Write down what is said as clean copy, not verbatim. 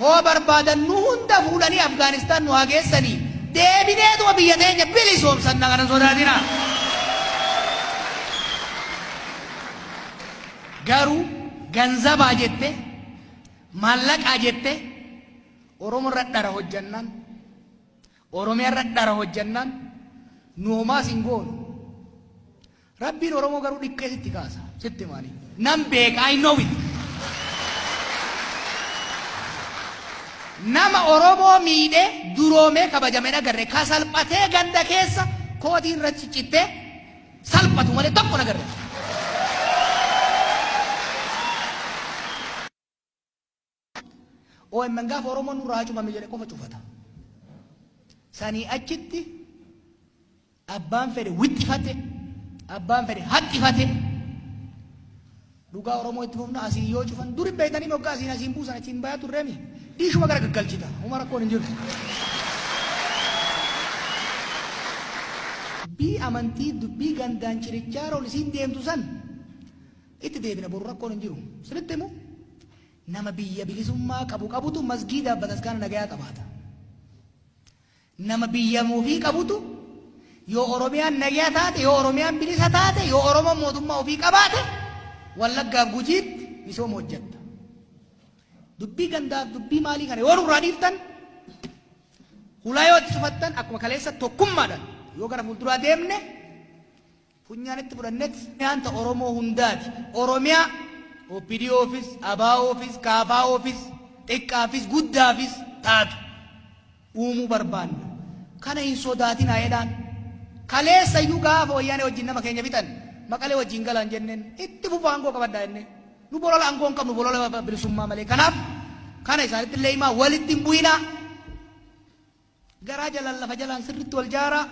هو بربادا نون دفولني أفغانستان نواجهسني ديبيني دو بيتين بيلي سوم سنة غنا سوداتنا غارو غنزب أجته مالك أجته أوروم ردارا هجنان أورومي ردارا هجنان نوما سينغون ربي أورومو غارو ديكي ستيكاسا ستيماني نم بيك I know it nama Oromoo miidhe duroomee kabajamee nagarre ka salphatee ganda keessa kootiin irra ciccittee salphatu malee tokko nagarre. OMN gaafa Oromoon nurraa cufame jedhe qofa cufata. Sanii achitti abbaan fedhe wixxifate abbaan fedhe haxxifate dhugaa Oromoo itti fufna asii yoo cufan duri beeytanii moggaa asiin asiin buusan achiin bayaa turreemi. Diishuma gara gaggalchita umara koon hin jiru dubbii amantii dubbii gandaan cirichaa rool isiin deemtu san itti deebina boru rakkoon hin jiru sinitti himu nama biyya bilisummaa qabutu masgiida bataskaana nagayaa qabaata nama biyya muufii qabutu yoo Oromiyaan nagayaa taate yoo Oromiyaan bilisa taate yoo Oromoon mootummaa ofii qabaate Wallaggaaf Gujiitti misooma hojjetta dubbii gandaaf dubbii maalii kana yoo nurraa dhiiftan hulaa yoo itti cufattan akkuma kaleessa tokkummaadhaan yoo gara fuulduraa deemne funyaanitti fudhannetti nyaanta Oromoo hundaati Oromiyaa OPDOfis ABOfis KFOfis xiqqaafis guddaafis taatu uumuu barbaanna kana hin sodaatinaa jedhaan kaleessa iyyuu gaafa wayyaanee wajjin nama keenya bitan maqalee wajjin galaan jenneen itti fufaa aangoo qabaddaa jenneen nu bolola aangoon qabnu bolola bilisummaa malee kanaaf kana isaanitti illee himaa walitti hin bu'inaa garaa jalaan lafa jalaan sirriitti wal jaaraa